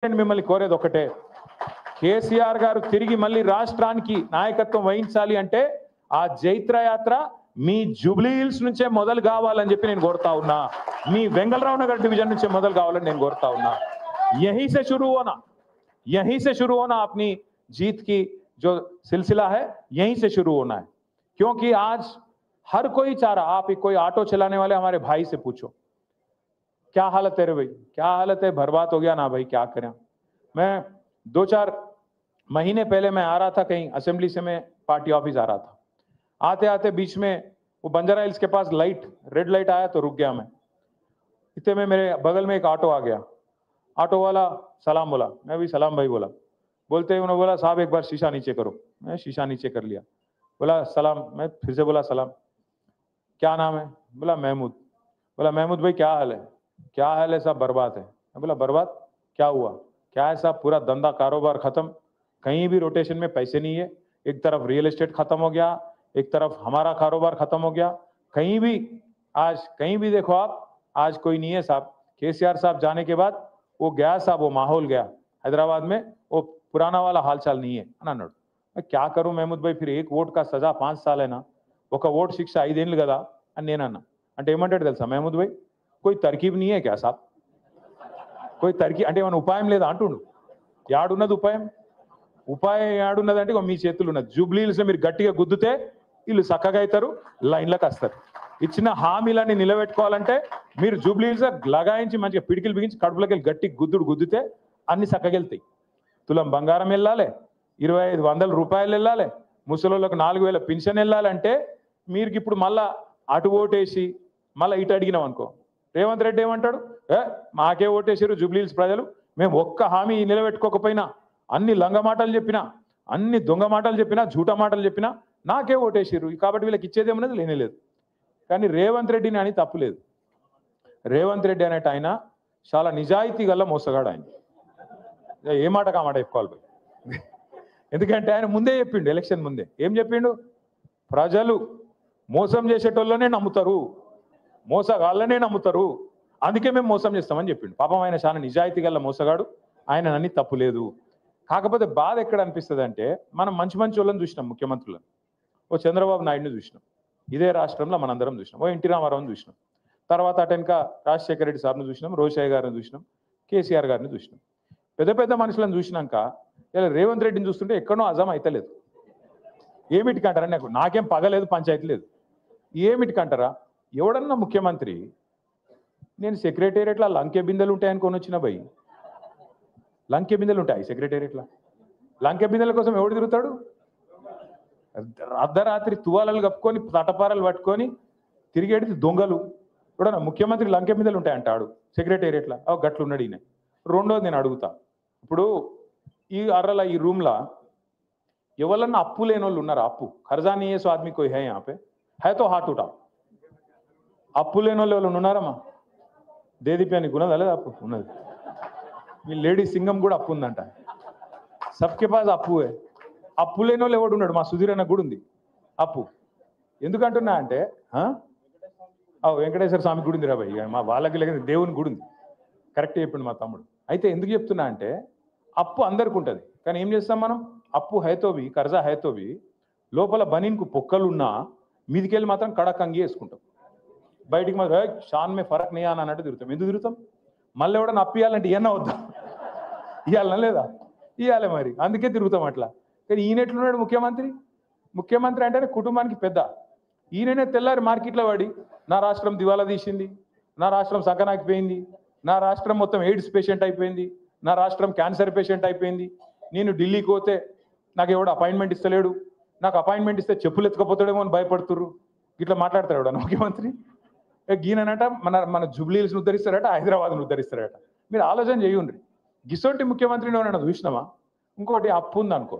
నేను మిమ్మల్ని కోరేది ఒకటే, కేసీఆర్ గారు తిరిగి మళ్ళీ రాష్ట్రానికి నాయకత్వం వహించాలి అంటే ఆ జైత్ర యాత్ర మీ జూబ్లీ హిల్స్ నుంచే మొదలు కావాలని చెప్పి నేను కోరుతా ఉన్నా. మీ వెంగళరావు నగర్ డివిజన్ నుంచే మొదలు కావాలని నేను కోరుతా ఉన్నా. यहीं से शुरू होना अपनी जीत की जो सिलसिला है, यहीं से शुरू होना है. क्योंकि आज हर कोई चाह रहा, आप कोई ऑटो चलाने वाले हमारे भाई से पूछो, क्या हालत है रे भाई, क्या हालत है, बर्बाद हो गया ना भाई, क्या करें. मैं 2-4 महीने पहले मैं आ रहा था कहीं असेंबली से, मैं पार्टी ऑफिस आ रहा था. आते आते बीच में वो बंजारा हिल्स के पास लाइट, रेड लाइट आया तो रुक गया मैं. इतने में मेरे बगल में एक ऑटो आ गया. ऑटो वाला सलाम बोला, मैं भी सलाम भाई बोला. बोलते ही उन्होंने बोला साहब एक बार शीशा नीचे करो. मैं शीशा नीचे कर लिया. बोला सलाम, मैं फिर से बोला सलाम. क्या नाम है? बोला महमूद. बोला महमूद भाई क्या हाल है? क्या हाल है साहब? बर्बाद है. मैं बोला बर्बाद क्या हुआ? क्या है साहब? पूरा धंधा कारोबार खत्म, कहीं भी रोटेशन में पैसे नहीं है. एक तरफ रियल एस्टेट खत्म हो गया, एक तरफ हमारा कारोबार खत्म हो गया. कहीं भी आज कहीं भी देखो आप, आज कोई नहीं है साहब. केसीआर साहब जाने के बाद वो गया साहब, वो माहौल गया हैदराबाद में, वो पुराना वाला हालचाल नहीं है అన్నాడు. मैं क्या करूं महमूद भाई, फिर एक वोट का सजा 5 साल है ना, ఒక ఓట్ శిక్ష 5 ఏళ్ళు కదా అని నేను అన్నా. అంటే ఏమంటాడు తెలుసా महमूद भाई, कोई तरकीब नहीं है क्या साहब, कोई तरकीब అంటే ఏమైనా ఉపాయం లేదా అంటుండు. యాడున్నది ఉపాయం? ఉపాయం యాడున్నదంటే మీ చేతులు ఉన్నది. జూబ్లీ హిల్స్ మీరు గట్టిగా గుద్దుతే వీళ్ళు చక్కగా అవుతారు, లైన్లకు వస్తారు. ఇచ్చిన హామీలన్నీ నిలబెట్టుకోవాలంటే మీరు జూబ్లీ హిల్స్ లగాయించి మంచిగా పిడికిలు బిగించి కడుపులోకి వెళ్ళి గట్టి గుద్దుతే అన్ని చక్కగా వెళ్తాయి. తులం బంగారం వెళ్ళాలి, 2500 రూపాయలు వెళ్ళాలి, ముసలోళ్ళకు 4000 పెన్షన్ వెళ్ళాలంటే మీరు ఇప్పుడు మళ్ళా అటు ఓటేసి మళ్ళీ ఇటు అడిగినాం అనుకో, రేవంత్ రెడ్డి ఏమంటాడు, మాకే ఓటేసారు జూబ్లీ హిల్స్ ప్రజలు, మేము ఒక్క హామీ నిలబెట్టుకోకపోయినా, అన్ని లంగ మాటలు చెప్పినా, అన్ని దొంగ మాటలు చెప్పినా, జూట మాటలు చెప్పినా నాకే ఓటేసారు, కాబట్టి వీళ్ళకి ఇచ్చేదేమన్నది లేనేలేదు. కానీ రేవంత్ రెడ్డిని అని తప్పులేదు. రేవంత్ రెడ్డి అనేట ఆయన చాలా నిజాయితీ గల మోసగాడు. ఆయన ఏ మాట కామాట చెప్పుకోవాలి. ఎందుకంటే ఆయన ముందే చెప్పిండు, ఎలక్షన్ ముందే ఏం చెప్పిండు, ప్రజలు మోసం చేసేటోళ్ళనే నమ్ముతారు, మోసగాళ్ళనే నమ్ముతారు, అందుకే మేము మోసం చేస్తామని చెప్పిండు. పాపం ఆయన చాలా నిజాయితీ గల మోసగాడు, ఆయన అన్ని తప్పులేదు. కాకపోతే బాధ ఎక్కడ అనిపిస్తుంది అంటే, మనం మంచి మంచి వాళ్ళని చూసినాం, ముఖ్యమంత్రులను. ఓ చంద్రబాబు నాయుడుని చూసినాం, ఇదే రాష్ట్రంలో మనందరం చూసినాం. ఓ ఎన్టీ రామారావుని చూసినాం, తర్వాత అటెనక రాజశేఖర రెడ్డి సార్ని చూసినాం, రోషయ్య గారిని చూసినాం, కేసీఆర్ గారిని చూసినాం. పెద్ద పెద్ద మనుషులను చూసినాక ఇలా రేవంత్ రెడ్డిని చూస్తుంటే ఎక్కడో అజం అయితలేదు. ఏమిటికంటారా, నాకేం పగలేదు, పంచాయతీ లేదు, ఏమిటికంటారా? ఎవడన్నా ముఖ్యమంత్రి నేను సెక్రటేరియట్లో లంకె బిందెలు ఉంటాయనుకొని వచ్చిన భయ్, లంకె బిందెలు ఉంటాయి సెక్రటేరియట్లో. లంకె బిందెల కోసం ఎవడు తిరుగుతాడు? అర్ధరాత్రి తువాలలు కప్పుకొని తటపారాలు పట్టుకొని తిరిగేది దొంగలు. కూడా ముఖ్యమంత్రి లంకె బిందెలు ఉంటాయంటాడు సెక్రటేరియట్లో. గట్లు ఉన్నాడు ఈయన. రెండోది నేను అడుగుతా, ఇప్పుడు ఈ అర్రల ఈ రూమ్లో ఎవరన్నా అప్పు లేని వాళ్ళు ఉన్నారా? అప్పు ఖర్జా नहीं है सो आदमी कोई है यहाँ पे, है तो हाथ उठाओ. అప్పు లేని వాళ్ళు ఎవరు ఉన్నారమ్మా? దేదీప్యానికి ఉన్నదా లేదా? అప్పు ఉన్నది. మీ లేడీ సింగం కూడా అప్పు ఉందంట. సబ్కే పాస్ అప్పు. అప్పు లేని వాళ్ళు ఎవడు ఉన్నాడు? మా సుధీర్ అన్న కూడా ఉంది అప్పు. ఎందుకంటున్నా అంటే వెంకటేశ్వర స్వామి గుడి ఉంది రా భయ్, మా వాళ్ళకి లేక దేవుని గుడి ఉంది. కరెక్ట్ చెప్పిండు మా తమ్ముడు. అయితే ఎందుకు చెప్తున్నా అంటే, అప్పు అందరికి ఉంటుంది, కానీ ఏం చేస్తాం మనం? అప్పు హైతోవి, కర్జా హైతోవి, లోపల బనీన్కు పొక్కలున్నా మీదికెళ్ళి మాత్రం కడక్ అంగి వేసుకుంటాం, బయటికి మాత్రం షాన్ మే ఫరక్ నీ అని అన్నట్టు తిరుగుతాం. ఎందుకు తిరుగుతాం? మళ్ళీ ఎవడన్నా అప్పు ఇవ్వాలంటే ఇవన్నా వద్దాం, ఇవ్వాలన్నా లేదా? ఇవ్వాలి మరి, అందుకే తిరుగుతాం అట్లా. కానీ ఈయన ఎట్లున్నాడు ముఖ్యమంత్రి? ముఖ్యమంత్రి అంటేనే కుటుంబానికి పెద్ద. ఈయననే తెల్లారి మార్కెట్లో పడి నా రాష్ట్రం దివాలా తీసింది, నా రాష్ట్రం సగనాకిపోయింది, నా రాష్ట్రం మొత్తం ఎయిడ్స్ పేషెంట్ అయిపోయింది, నా రాష్ట్రం క్యాన్సర్ పేషెంట్ అయిపోయింది, నేను ఢిల్లీకి పోతే నాకు ఎవడు అపాయింట్మెంట్ ఇస్తలేడు, నాకు అపాయింట్మెంట్ ఇస్తే చెప్పులు ఎత్తుకపోతాడేమో అని భయపడుతుర్రు, ఇట్లా మాట్లాడతాడు ఎవడ ముఖ్యమంత్రి. ఈయనట మన జూబ్లీ హిల్స్ని ఉద్ధరిస్తారట, హైదరాబాద్ను ఉద్ధరిస్తారట. మీరు ఆలోచన చేయండి, గిసోటి ముఖ్యమంత్రిని ఏమన్నా చూసినామా? ఇంకోటి అప్పు ఉందనుకో,